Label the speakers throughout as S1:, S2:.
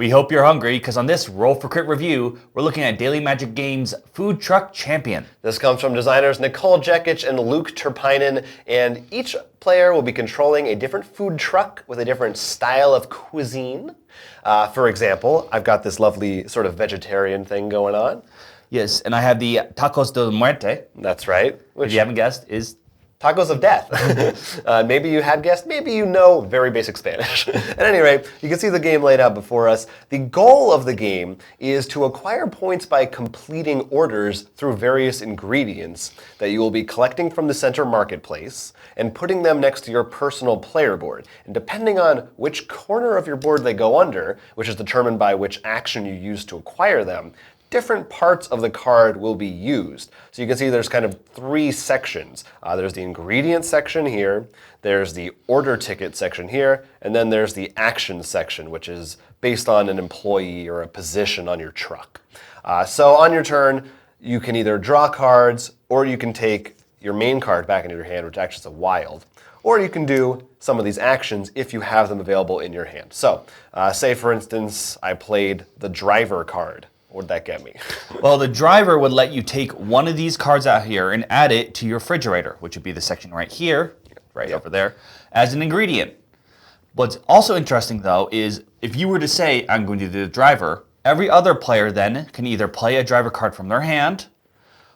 S1: We hope you're hungry, because on this Roll for Crit review, we're looking at Daily Magic Games' Food Truck Champion.
S2: This comes from designers Nicole Jekic and Luke Turpinen, and each player will be controlling a different food truck with a different style of cuisine. For example, I've got this lovely sort of vegetarian thing going on.
S1: Yes, and I have the Tacos de Muerte.
S2: That's right.
S1: Which, if you haven't guessed, is
S2: tacos of death. Maybe you had guessed, maybe you know very basic Spanish. At any rate, you can see the game laid out before us. The goal of the game is to acquire points by completing orders through various ingredients that you will be collecting from the center marketplace and putting them next to your personal player board. And depending on which corner of your board they go under, which is determined by which action you use to acquire them, different parts of the card will be used. So you can see there's kind of three sections. There's the ingredient section here, there's the order ticket section here, and then there's the action section, which is based on an employee or a position on your truck. So on your turn, you can either draw cards, or you can take your main card back into your hand, which actually is a wild, or you can do some of these actions if you have them available in your hand. So say, for instance, I played the driver card. What would that get me?
S1: Well, the driver would let you take one of these cards out here and add it to your refrigerator, which would be the section right here, over there, as an ingredient. What's also interesting, though, is if you were to say, I'm going to do the driver, every other player then can either play a driver card from their hand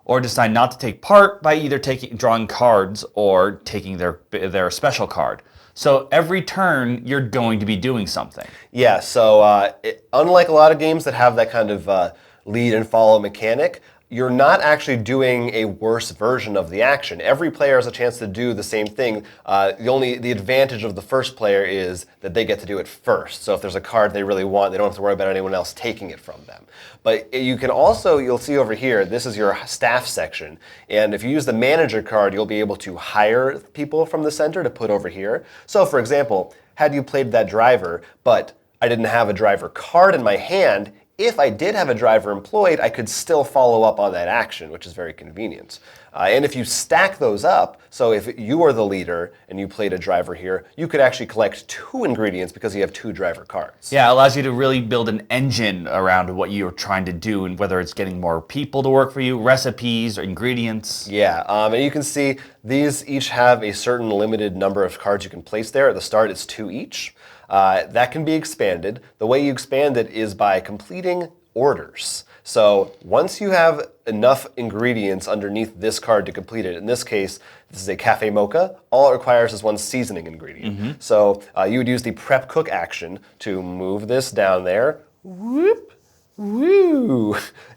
S1: or decide not to take part by either drawing cards or taking their special card. So every turn, you're going to be doing something.
S2: Yeah, so unlike a lot of games that have that kind of lead and follow mechanic, you're not actually doing a worse version of the action. Every player has a chance to do the same thing. The advantage of the first player is that they get to do it first. So if there's a card they really want, they don't have to worry about anyone else taking it from them. But you can also, you'll see over here, this is your staff section. And if you use the manager card, you'll be able to hire people from the center to put over here. So for example, had you played that driver, but I didn't have a driver card in my hand, if I did have a driver employed, I could still follow up on that action, which is very convenient. And if you stack those up, so if you are the leader and you played a driver here, you could actually collect 2 ingredients because you have 2 driver cards.
S1: Yeah, it allows you to really build an engine around what you're trying to do, and whether it's getting more people to work for you, recipes, or ingredients.
S2: Yeah, and you can see these each have a certain limited number of cards you can place there. At the start, it's 2 each. That can be expanded. The way you expand it is by completing orders. So once you have enough ingredients underneath this card to complete it, in this case, this is a cafe mocha, all it requires is 1 seasoning ingredient. Mm-hmm. So you would use the prep cook action to move this down there, whoop, woo,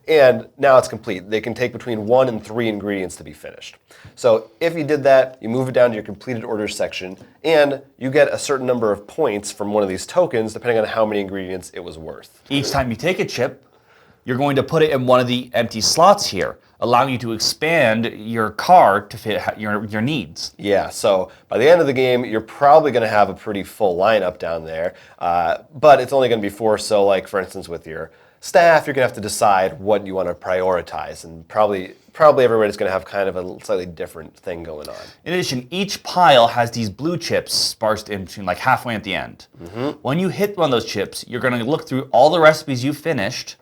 S2: and now it's complete. They can take between 1 and 3 ingredients to be finished. So if you did that, you move it down to your completed orders section, and you get a certain number of points from one of these tokens, depending on how many ingredients it was worth.
S1: Each time you take a chip, you're going to put it in one of the empty slots here, allowing you to expand your card to fit your needs.
S2: Yeah, so by the end of the game, you're probably going to have a pretty full lineup down there, but it's only going to be 4, so like, for instance, with your staff, you're going to have to decide what you want to prioritize, and probably everybody's going to have kind of a slightly different thing going on.
S1: In addition, each pile has these blue chips sparsed in between, like halfway at the end. Mm-hmm. When you hit one of those chips, you're going to look through all the recipes you finished,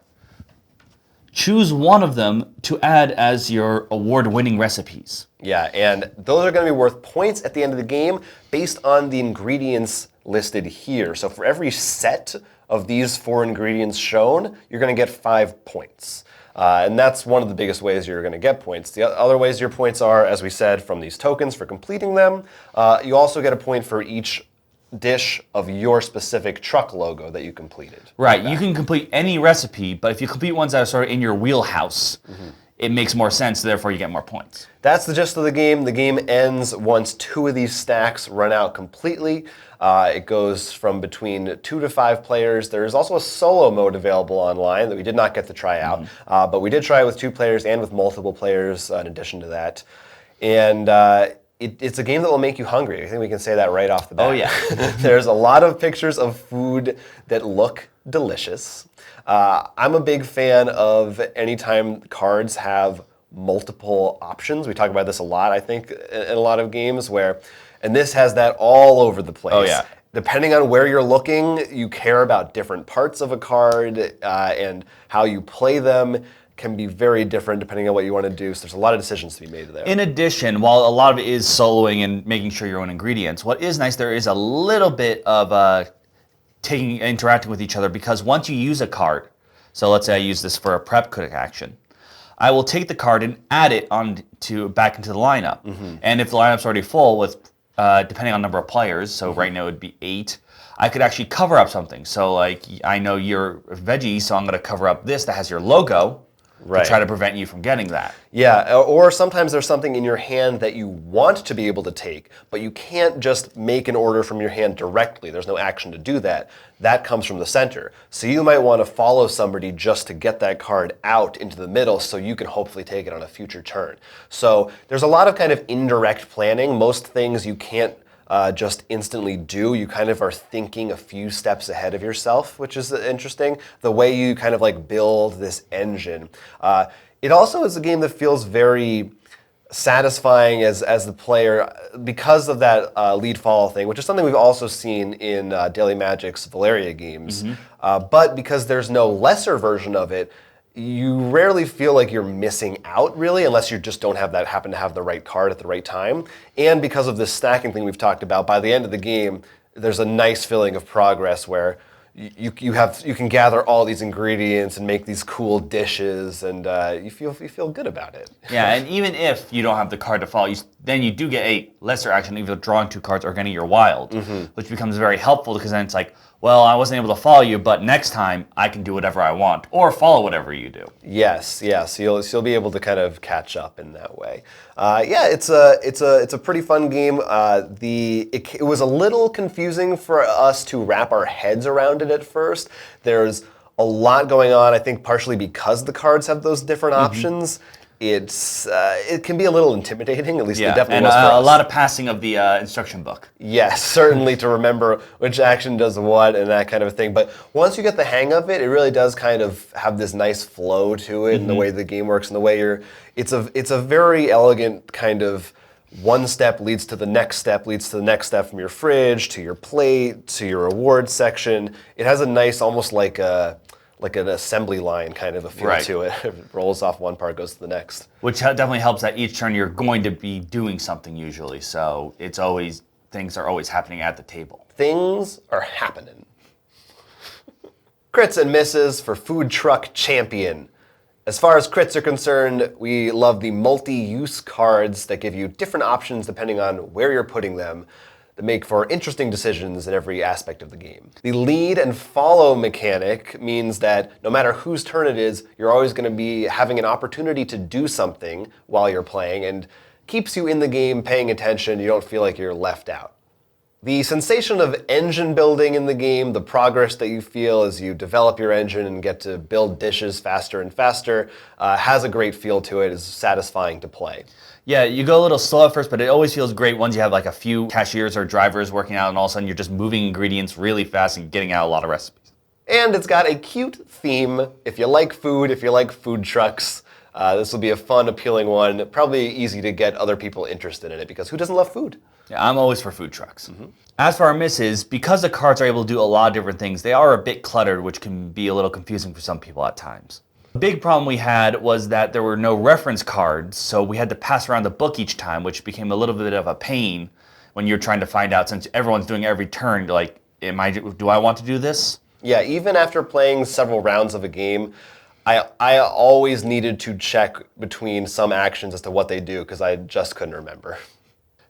S1: choose one of them to add as your award-winning recipes.
S2: Yeah, and those are going to be worth points at the end of the game based on the ingredients listed here. So for every set of these 4 ingredients shown, you're going to get 5 points. And that's one of the biggest ways you're going to get points. The other ways your points are, as we said, from these tokens for completing them. You also get a point for each dish of your specific truck logo that you completed.
S1: Right, you can complete any recipe, but if you complete ones that are sort of in your wheelhouse, it makes more sense, therefore you get more points.
S2: That's the gist of the game. The game ends once 2 of these stacks run out completely. It goes from between 2 to 5 players. There's also a solo mode available online that we did not get to try out, but we did try it with 2 players and with multiple players in addition to that. And it's a game that will make you hungry. I think we can say that right off the bat.
S1: Oh, yeah.
S2: There's a lot of pictures of food that look delicious. I'm a big fan of anytime cards have multiple options. We talk about this a lot, I think, in a lot of games and this has that all over the place.
S1: Oh, yeah.
S2: Depending on where you're looking, you care about different parts of a card, and how you play them can be very different depending on what you want to do. So there's a lot of decisions to be made there.
S1: In addition, while a lot of it is soloing and making sure your own ingredients, what is nice, there is a little bit of interacting with each other, because once you use a card, so let's say I use this for a prep cook action, I will take the card and add it back into the lineup. And if the lineup's already full with, depending on number of players, so right now it would be 8, I could actually cover up something. So like, I know you're veggie, so I'm going to cover up this that has your logo, to try to prevent you from getting that.
S2: Yeah, or sometimes there's something in your hand that you want to be able to take, but you can't just make an order from your hand directly. There's no action to do that. That comes from the center. So you might want to follow somebody just to get that card out into the middle so you can hopefully take it on a future turn. So there's a lot of kind of indirect planning. Most things you can't just instantly do. You kind of are thinking a few steps ahead of yourself, which is interesting. The way you kind of like build this engine. It also is a game that feels very satisfying as the player because of that lead follow thing, which is something we've also seen in Daily Magic's Valeria games. But because there's no lesser version of it, you rarely feel like you're missing out, really, unless you just don't happen to have the right card at the right time. And because of this stacking thing we've talked about, by the end of the game, there's a nice feeling of progress where you can gather all these ingredients and make these cool dishes, and you feel good about it.
S1: Yeah, and even if you don't have the card to follow, then you do get a lesser action, either drawing 2 cards or getting your wild, which becomes very helpful, because then it's like, well, I wasn't able to follow you, but next time I can do whatever I want, or follow whatever you do.
S2: Yes. So you'll be able to kind of catch up in that way. Yeah, it's a pretty fun game. It was a little confusing for us to wrap our heads around it at first. There's a lot going on. I think partially because the cards have those different options. It can be a little intimidating, at least it definitely was for us.
S1: A lot of passing of the instruction book.
S2: Yes, certainly, to remember which action does what and that kind of thing. But once you get the hang of it, it really does kind of have this nice flow to it, and the way the game works, and the way it's a very elegant kind of one step leads to the next step, leads to the next step from your fridge to your plate to your rewards section. It has a nice, almost like an assembly line kind of a feel to it. It rolls off one part, goes to the next.
S1: Which definitely helps that each turn you're going to be doing something usually, so things are always happening at the table.
S2: Things are happening. Crits and misses for Food Truck Champion. As far as crits are concerned, we love the multi-use cards that give you different options depending on where you're putting them, that make for interesting decisions in every aspect of the game. The lead and follow mechanic means that no matter whose turn it is, you're always going to be having an opportunity to do something while you're playing, and keeps you in the game paying attention. You don't feel like you're left out. The sensation of engine building in the game, the progress that you feel as you develop your engine and get to build dishes faster and faster, has a great feel to it. It's satisfying to play.
S1: Yeah, you go a little slow at first, but it always feels great once you have like a few cashiers or drivers working out, and all of a sudden you're just moving ingredients really fast and getting out a lot of recipes.
S2: And it's got a cute theme. If you like food, if you like food trucks, this will be a fun, appealing one. Probably easy to get other people interested in it, because who doesn't love food?
S1: Yeah, I'm always for food trucks. As for our misses, because the cards are able to do a lot of different things, they are a bit cluttered, which can be a little confusing for some people at times. The big problem we had was that there were no reference cards, so we had to pass around the book each time, which became a little bit of a pain when you're trying to find out, since everyone's doing every turn, like, do I want to do this?
S2: Yeah, even after playing several rounds of a game, I always needed to check between some actions as to what they do, because I just couldn't remember.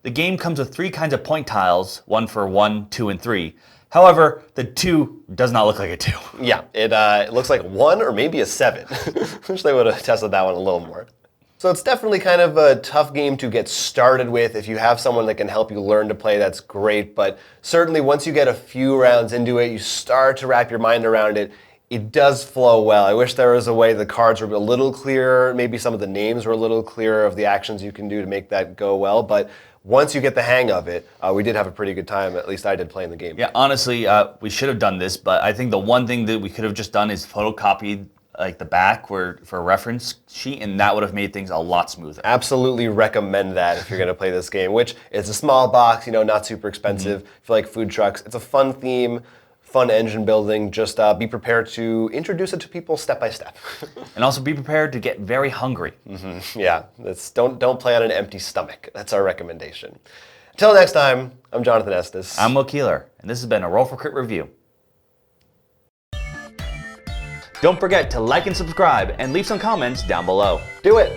S1: The game comes with 3 kinds of point tiles, one for 1, 2, and 3. However, the 2 does not look like a 2.
S2: Yeah, it looks like 1 or maybe a 7. Wish they would have tested that one a little more. So it's definitely kind of a tough game to get started with. If you have someone that can help you learn to play, that's great. But certainly once you get a few rounds into it, you start to wrap your mind around it. It does flow well. I wish there was a way the cards were a little clearer. Maybe some of the names were a little clearer of the actions you can do to make that go well. But once you get the hang of it, we did have a pretty good time. At least I did playing the game.
S1: Yeah, honestly, we should have done this, but I think the one thing that we could have just done is photocopied like the back for a reference sheet, and that would have made things a lot smoother.
S2: Absolutely recommend that if you're going to play this game, which is a small box, not super expensive. If you like food trucks, it's a fun theme, fun engine building. Just be prepared to introduce it to people step by step.
S1: And also be prepared to get very hungry.
S2: Yeah, don't play on an empty stomach. That's our recommendation. Until next time, I'm Jonathan Estes.
S1: I'm Will Keeler, and this has been a Roll for Crit review. Don't forget to like and subscribe and leave some comments down below.
S2: Do it!